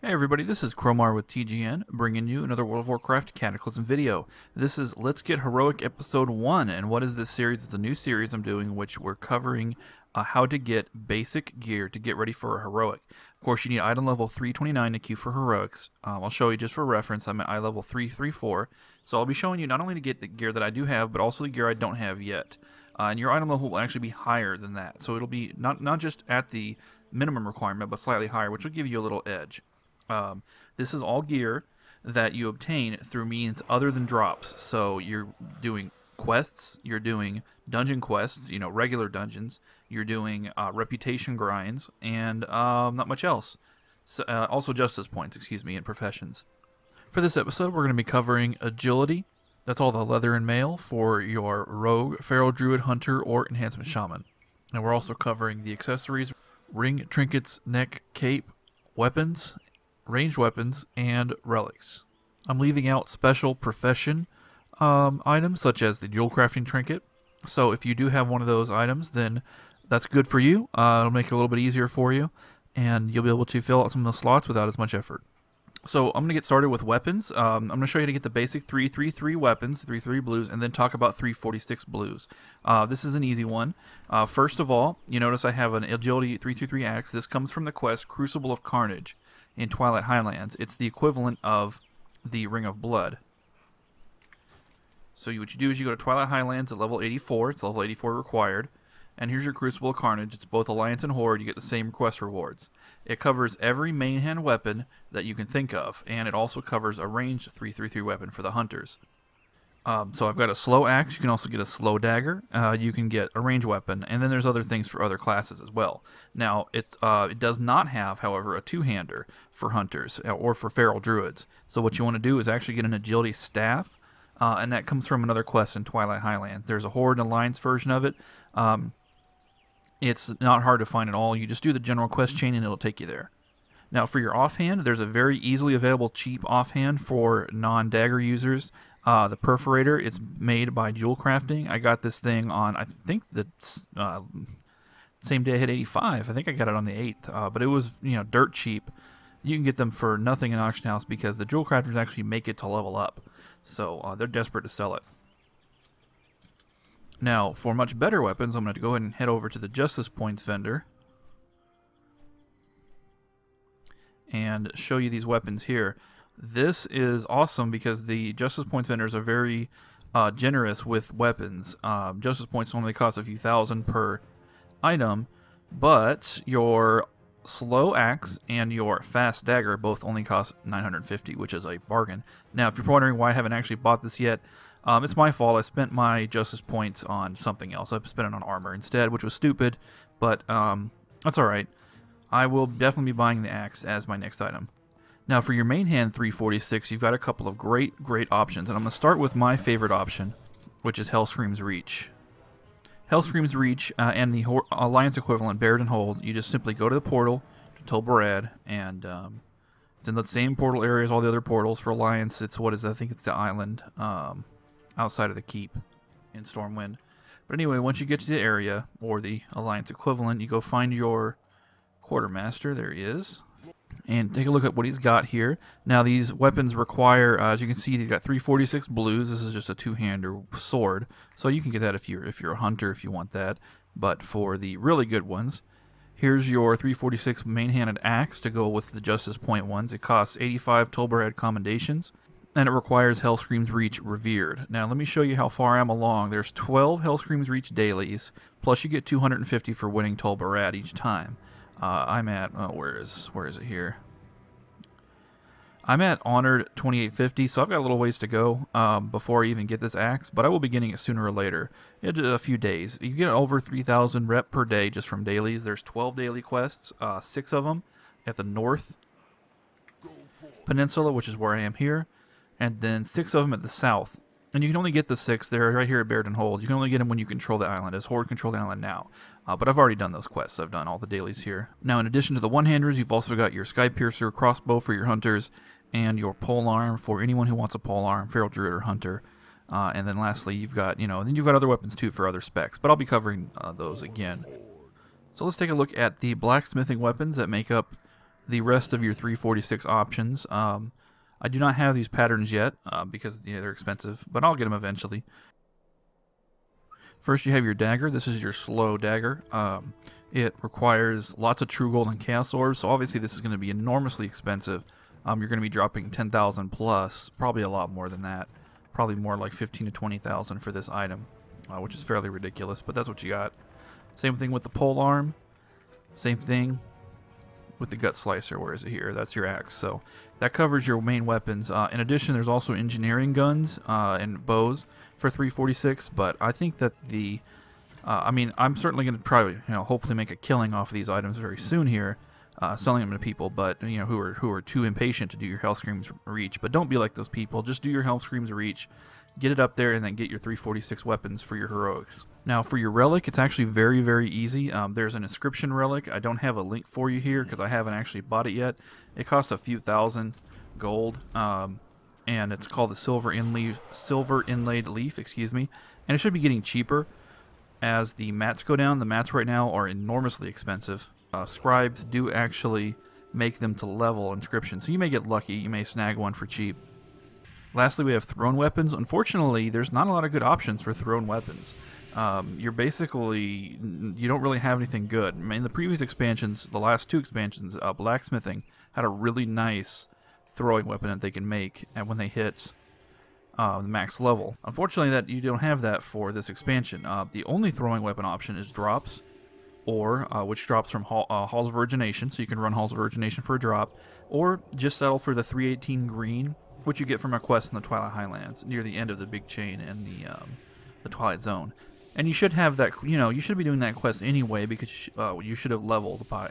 Hey everybody, this is Cromar with TGN, bringing you another World of Warcraft Cataclysm video. This is Let's Get Heroic Episode 1, and what is this series? It's a new series I'm doing in which we're covering how to get basic gear to get ready for a Heroic. Of course, you need item level 329 to queue for Heroics. I'll show you just for reference, I'm at iLevel 334, so I'll be showing you not only to get the gear that I do have, but also the gear I don't have yet. And your item level will actually be higher than that, so it'll be not just at the minimum requirement, but slightly higher, which will give you a little edge. This is all gear that you obtain through means other than drops. So you're doing quests, you're doing dungeon quests, regular dungeons, you're doing reputation grinds, and not much else. So, also justice points, and professions. For this episode, we're going to be covering agility. That's all the leather and mail for your rogue, feral druid, hunter, or enhancement shaman. And we're also covering the accessories, ring, trinkets, neck, cape, weapons, ranged weapons, and relics. I'm leaving out special profession items such as the Jewelcrafting trinket. So if you do have one of those items, then that's good for you. It'll make it a little bit easier for you, and you'll be able to fill out some of the slots without as much effort. So I'm going to get started with weapons. I'm going to show you how to get the basic 333 weapons, 333 blues, and then talk about 346 blues. This is an easy one. First of all, you notice I have an agility 333 axe. This comes from the quest Crucible of Carnage in Twilight Highlands. It's the equivalent of the Ring of Blood. So what you do is you go to Twilight Highlands at level 84. It's level 84 required. And here's your Crucible of Carnage. It's both Alliance and Horde. You get the same quest rewards. It covers every main hand weapon that you can think of, and it also covers a ranged 333 weapon for the hunters. So I've got a slow axe. You can also get a slow dagger. You can get a ranged weapon, and then there's other things for other classes as well. Now, it does not have, however, a two-hander for hunters or for feral druids. So what you want to do is actually get an agility staff, and that comes from another quest in Twilight Highlands. There's a Horde and Alliance version of it. It's not hard to find at all. You just do the general quest chain, and it'll take you there. Now, for your offhand, there's a very easily available cheap offhand for non-dagger users. The Perforator, it's made by Jewelcrafting. I got this thing on, I think, the same day I hit 85. I think I got it on the 8th, but it was, dirt cheap. You can get them for nothing in auction house because the Jewelcrafters actually make it to level up. So they're desperate to sell it. Now, for much better weapons, I'm going to go ahead and head over to the Justice Points vendor and show you these weapons here. This is awesome because the Justice Points vendors are very generous with weapons. Justice Points only cost a few thousand per item, but your slow axe and your fast dagger both only cost 950, which is a bargain. Now, if you're wondering why I haven't actually bought this yet, it's my fault. I spent my Justice Points on something else. I spent it on armor instead, which was stupid, but that's alright. I will definitely be buying the axe as my next item. Now, for your main hand 346, you've got a couple of great options, and I'm going to start with my favorite option, which is Hellscream's Reach. Hellscream's Reach and the Alliance equivalent, Bared and Hold, you just simply go to the portal to Tol Barad, and it's in the same portal area as all the other portals. For Alliance, it's I think it's the island outside of the keep in Stormwind. But anyway, once you get to the area, or the Alliance equivalent, you go find your Quartermaster. There he is. And take a look at what he's got here. Now, these weapons require, as you can see, he's got 346 blues. This is just a two-hander sword, so you can get that if you're a hunter if you want that. But for the really good ones, here's your 346 main-handed axe to go with the Justice Point ones. It costs 85 Tol Barad commendations, and it requires Hellscream's Reach Revered. Now, let me show you how far I'm along. There's 12 Hellscream's Reach dailies, plus you get 250 for winning Tol Barad each time. I'm at, where is it here? I'm at Honored 2850, so I've got a little ways to go before I even get this axe, but I will be getting it sooner or later. In a few days. You get over 3,000 rep per day just from dailies. There's 12 daily quests, 6 of them at the North Peninsula, which is where I am here, and then 6 of them at the South. And you can only get the 6 there right here at Bared and Hold. You can only get them when you control the island, as Horde control the island now. But I've already done those quests. I've done all the dailies here. Now, in addition to the one-handers, you've also got your Sky Piercer crossbow for your hunters, and your polearm for anyone who wants a polearm, feral druid or hunter. And then lastly, you've got, then you've got other weapons too for other specs. But I'll be covering those again. So let's take a look at the blacksmithing weapons that make up the rest of your 346 options. I do not have these patterns yet because they're expensive, but I'll get them eventually. First, you have your dagger. This is your slow dagger. It requires lots of true gold and chaos orbs, so obviously this is going to be enormously expensive. You're going to be dropping 10,000 plus, probably a lot more than that. Probably more like 15 to 20,000 for this item, which is fairly ridiculous, but that's what you got. Same thing with the pole arm. Same thing with the Gutslicer. Where is it here? That's your axe. So that covers your main weapons. In addition, there's also engineering guns and bows for 346, but I think that the I mean, I'm certainly going to try, hopefully make a killing off of these items very soon here, selling them to people, but who are too impatient to do your Hellscream's reach. But don't be like those people. Just do your Hellscream's reach, get it up there, and then get your 346 weapons for your heroics. Now, for your relic, it's actually very, very easy. There's an Inscription relic. I don't have a link for you here because I haven't actually bought it yet. It costs a few thousand gold, and it's called the Silver Inlaid Leaf, excuse me. And it should be getting cheaper as the mats go down. The mats right now are enormously expensive. Scribes do actually make them to level Inscription, so you may get lucky. You may snag one for cheap. Lastly, we have thrown weapons. Unfortunately, there's not a lot of good options for thrown weapons. You don't really have anything good. In the previous expansions, the last two expansions, blacksmithing had a really nice throwing weapon that they can make and when they hit the max level. Unfortunately, you don't have that for this expansion. The only throwing weapon option is drops, or which drops from Halls of Virgination, so you can run Halls of Virgination for a drop, or just settle for the 318 green, which you get from a quest in the Twilight Highlands near the end of the big chain and the Twilight Zone. And you should have that. You should be doing that quest anyway because you should have leveled by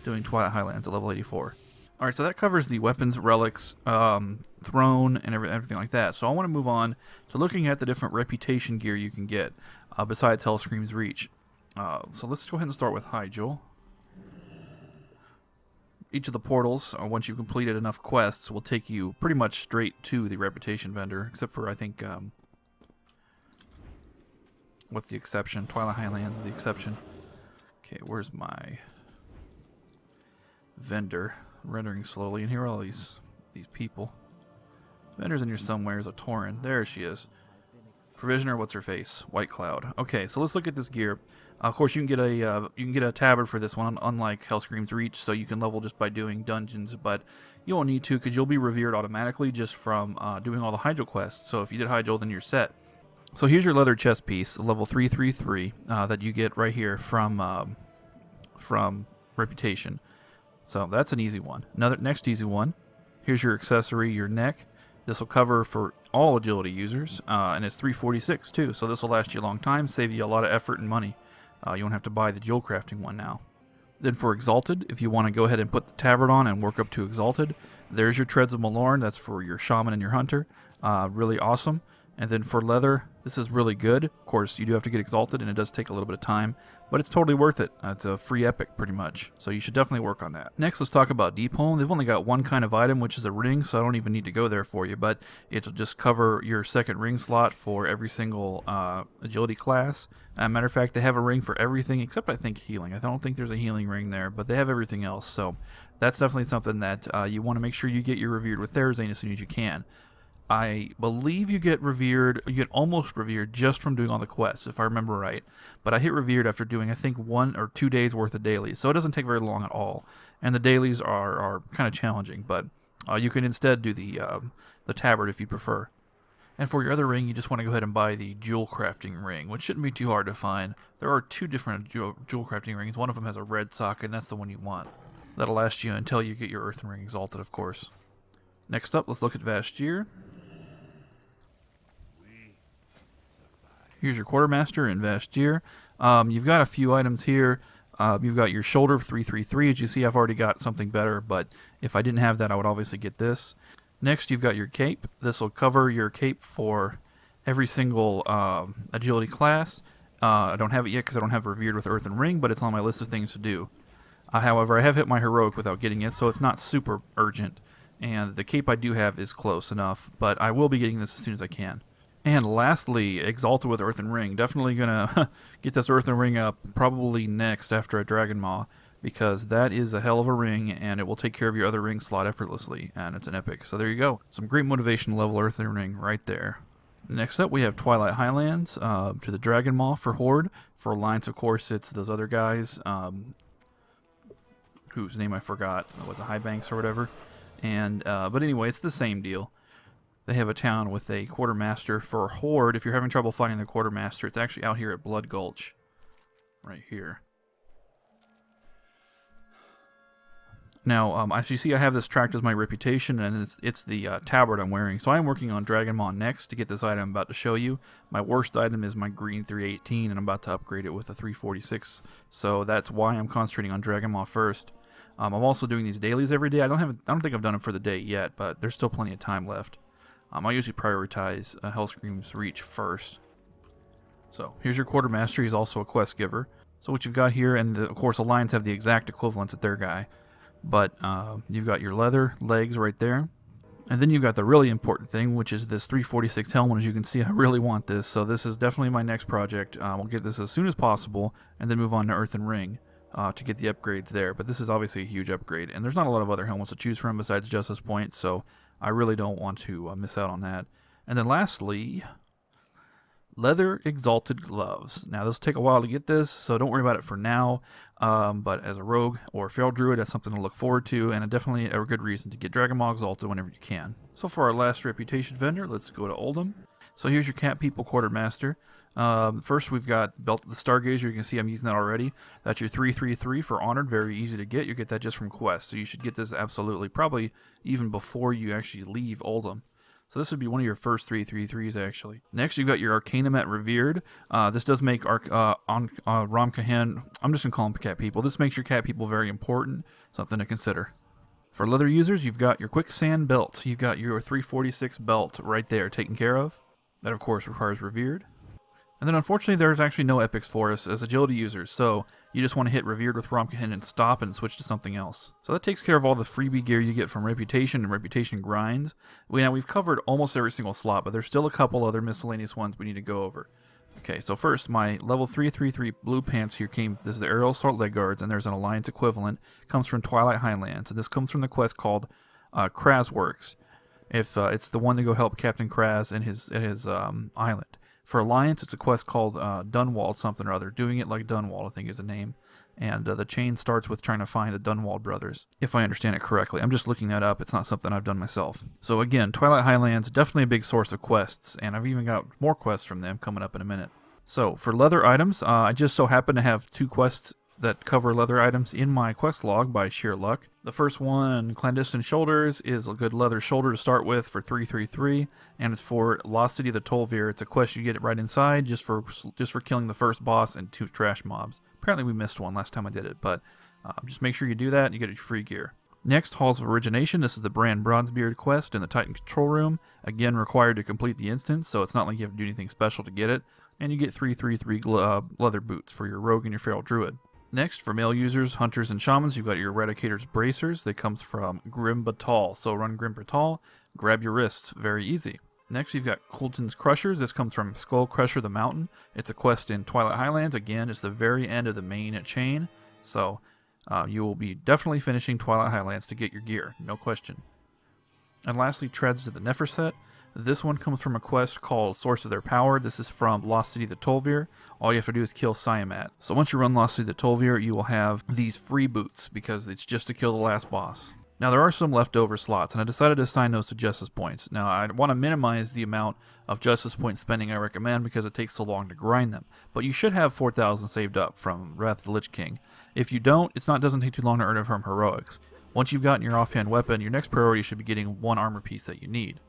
doing Twilight Highlands at level 84. All right, so that covers the weapons, relics, throne, and everything like that. So I want to move on to looking at the different reputation gear you can get besides Hellscream's Reach. So let's go ahead and start with Hyjal. Each of the portals, once you've completed enough quests, will take you pretty much straight to the reputation vendor, except for, I think, what's the exception? Twilight Highlands is the exception. Okay, where's my vendor? Rendering slowly, and here are all these people. Vendor's in here somewhere. Is a Tauren. There she is. Provisioner, what's her face? White Cloud. Okay, so let's look at this gear. Of course, you can get a tabard for this one, unlike Hellscream's Reach, so you can level just by doing dungeons, but you won't need to because you'll be revered automatically just from doing all the Hyjal quests. So if you did Hyjal, then you're set. So here's your leather chest piece, level 333, that you get right here from Reputation. So that's an easy one. Next easy one. Here's your accessory, your neck. This will cover for all agility users, and it's 346 too. So this will last you a long time, save you a lot of effort and money. You won't have to buy the Jewelcrafting one now. Then for Exalted, if you want to go ahead and put the tabard on and work up to Exalted, there's your Treads of Malorn. That's for your Shaman and your Hunter. Really awesome. And then for leather, this is really good. Of course, you do have to get Exalted, and it does take a little bit of time, but it's totally worth it. It's a free epic, pretty much, so you should definitely work on that. Next, let's talk about Deep Home. They've only got one kind of item, which is a ring, so I don't even need to go there for you, but it'll just cover your second ring slot for every single agility class. Matter of fact, they have a ring for everything except, I think, healing. I don't think there's a healing ring there, but they have everything else, so that's definitely something that you want to make sure you get your revered with Therazane as soon as you can. I believe you get almost revered just from doing all the quests, if I remember right. But I hit revered after doing, I think, 1 or 2 days worth of dailies, so it doesn't take very long at all. And the dailies are kind of challenging, but you can instead do the tabard if you prefer. And for your other ring, you just want to go ahead and buy the Jewelcrafting ring, which shouldn't be too hard to find. There are 2 different Jewelcrafting rings. One of them has a red socket, and that's the one you want. That'll last you until you get your Earthen ring exalted, of course. Next up, let's look at Vashj'ir. Here's your Quartermaster in Vashj'ir. You've got a few items here. You've got your shoulder of 333. As you see, I've already got something better, but if I didn't have that, I would obviously get this. Next, you've got your cape. This will cover your cape for every single agility class. I don't have it yet because I don't have Revered with Earthen Ring, but it's on my list of things to do. However, I have hit my Heroic without getting it, so it's not super urgent. And the cape I do have is close enough, but I will be getting this as soon as I can. And lastly, Exalted with Earthen Ring. Definitely going to get this Earthen Ring up probably next after a Dragon Maw, because that is a hell of a ring, and it will take care of your other ring slot effortlessly, and it's an epic. So there you go. Some great motivation to level Earthen ring right there. Next up, we have Twilight Highlands, to the Dragon Maw for Horde. For Alliance, of course, it's those other guys, whose name I forgot. It was a Highbanks or whatever. And but anyway, it's the same deal. They have a town with a quartermaster. For Horde, if you're having trouble finding the quartermaster, it's actually out here at Blood Gulch, right here. Now, as you see, I have this tracked as my reputation, and it's the tabard I'm wearing. So I'm working on Dragon Maw next to get this item I'm about to show you. My worst item is my green 318, and I'm about to upgrade it with a 346. So that's why I'm concentrating on Dragon Maw first. I'm also doing these dailies every day. I don't think I've done them for the day yet, but there's still plenty of time left. I usually prioritize Hellscream's reach first. So here's your quartermaster. He's also a quest giver. So what you've got here, and of course Alliance have the exact equivalents at their guy. But you've got your leather legs right there. And then you've got the really important thing, which is this 346 helmet. As you can see, I really want this. So this is definitely my next project. We'll get this as soon as possible and then move on to Earthen ring to get the upgrades there. But this is obviously a huge upgrade. And there's not a lot of other helmets to choose from besides Justice Points. So I really don't want to miss out on that. And then lastly, Leather Exalted Gloves. Now, this will take a while to get this, so don't worry about it for now. But as a rogue or feral druid, that's something to look forward to, and definitely a good reason to get Dragon Maw Exalted whenever you can. So for our last reputation vendor, let's go to Oldham. So here's your Cat People Quartermaster. First, we've got Belt of the Stargazer. You can see I'm using that already. That's your 333 for Honored. Very easy to get. You get that just from quests, so you should get this absolutely, probably even before you actually leave Oldham. So this would be one of your first 333s, actually. Next, you've got your Arcanum at Revered. This does make Ramkahen, I'm just going to call them Cat People. This makes your Cat People very important, something to consider. For leather users, you've got your Quicksand Belt. You've got your 346 belt right there taken care of. That, of course, requires Revered. And then, unfortunately, there's actually no epics for us as agility users, so you just want to hit Revered with Ramkahen and stop and switch to something else. So that takes care of all the freebie gear you get from Reputation and Reputation grinds. We've covered almost every single slot, but there's still a couple other miscellaneous ones we need to go over. Okay, so first, my level 333 blue pants here this is the Aerial Assault Leg Guards, and there's an Alliance equivalent. It comes from Twilight Highlands, and this comes from the quest called Krasworks. If it's the one to go help Captain Kraz in his island. For Alliance, it's a quest called Dunwald something or other. Doing it like Dunwald, I think is the name. And the chain starts with trying to find the Dunwald brothers, if I understand it correctly. I'm just looking that up. It's not something I've done myself. So again, Twilight Highlands, definitely a big source of quests, and I've even got more quests from them coming up in a minute. So for leather items, I just so happen to have 2 quests that cover leather items in my quest log by sheer luck. The first one, Clandestine Shoulders, is a good leather shoulder to start with for 333, and it's for Lost City of the Tolvir. It's a quest you get it right inside just for killing the first boss and 2 trash mobs. Apparently we missed one last time I did it, but just make sure you do that and you get your free gear. Next, Halls of Origination. This is the Brand Bronzebeard quest in the Titan Control Room. Again, required to complete the instance, so it's not like you have to do anything special to get it. And you get 333 leather boots for your rogue and your feral druid. Next, for male users, hunters, and shamans, you've got your Eradicator's Bracers. That comes from Grim Batal. So run Grim Batal, grab your wrists. Very easy. Next, you've got Coulton's Crushers. This comes from Skull Crusher the Mountain. It's a quest in Twilight Highlands. Again, it's the very end of the main chain. So you will be definitely finishing Twilight Highlands to get your gear. No question. And lastly, Treads to the Neferset. This one comes from a quest called Source of Their Power. This is from Lost City of the Tolvir. All you have to do is kill Siamat. So once you run Lost City of the Tolvir, you will have these free boots because it's just to kill the last boss. Now there are some leftover slots, and I decided to assign those to Justice Points. Now I want to minimize the amount of Justice Point spending I recommend because it takes so long to grind them. But you should have 4,000 saved up from Wrath of the Lich King. If you don't, it doesn't take too long to earn it from Heroics. Once you've gotten your offhand weapon, your next priority should be getting 1 armor piece that you need.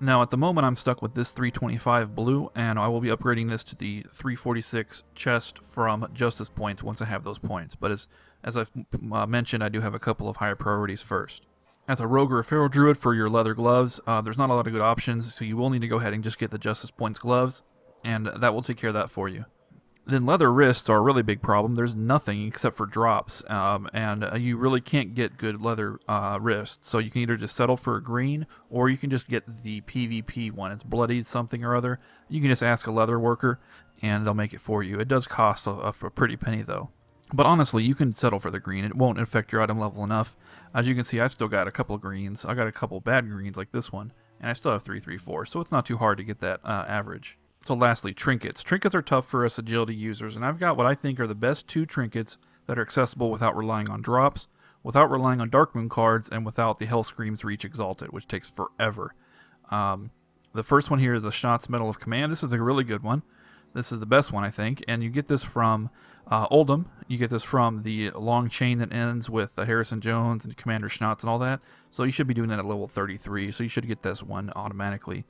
Now, at the moment, I'm stuck with this 325 blue, and I will be upgrading this to the 346 chest from Justice Points once I have those points. But as I've mentioned, I do have a couple of higher priorities first. As a rogue or a feral druid for your leather gloves, there's not a lot of good options, so you will need to go ahead and just get the Justice Points gloves, and that will take care of that for you. Then leather wrists are a really big problem. There's nothing except for drops, and you really can't get good leather wrists. So you can either just settle for a green, or you can just get the PvP one. It's bloodied something or other. You can just ask a leather worker, and they'll make it for you. It does cost a pretty penny, though. But honestly, you can settle for the green. It won't affect your item level enough. As you can see, I've still got a couple of greens. I got a couple bad greens like this one, and I still have 3, 3, 4, so it's not too hard to get that average. So lastly, trinkets. Trinkets are tough for us agility users, and I've got what I think are the best 2 trinkets that are accessible without relying on drops, without relying on Darkmoon cards, and without the Hellscream's Reach Exalted, which takes forever. The first one here is the Shot's Medal of Command. This is a really good one. This is the best one, I think, and you get this from Oldham. You get this from the long chain that ends with Harrison Jones and Commander Schnotz and all that. So you should be doing that at level 33, so you should get this one automatically.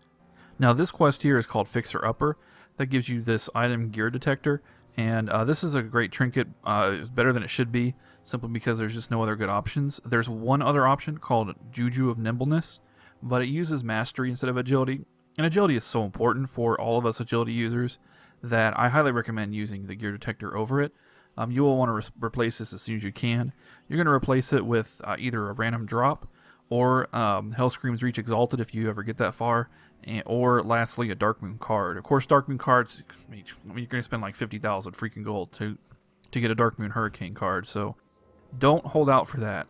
Now this quest here is called Fixer Upper. That gives you this item gear detector, and this is a great trinket. It's better than it should be, simply because there's just no other good options. There's one other option called Juju of Nimbleness, but it uses mastery instead of agility. And agility is so important for all of us agility users that I highly recommend using the gear detector over it. You will want to replace this as soon as you can. You're going to replace it with either a random drop or Hellscream's Reach Exalted if you ever get that far, or lastly a Darkmoon card. Of course, Darkmoon cards, you're going to spend like 50,000 freaking gold to get a Darkmoon Hurricane card, so don't hold out for that.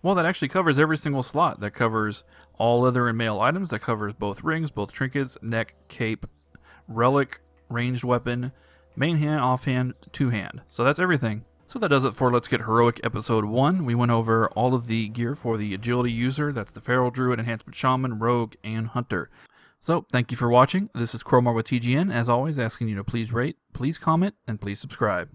Well, that actually covers every single slot. That covers all leather and mail items. That covers both rings, both trinkets, neck, cape, relic, ranged weapon, main hand, offhand, two-hand. So that's everything. So that does it for Let's Get Heroic Episode 1. We went over all of the gear for the agility user. That's the Feral Druid, Enhancement Shaman, Rogue, and Hunter. So thank you for watching. This is Crowmar with TGN, as always, asking you to please rate, please comment, and please subscribe.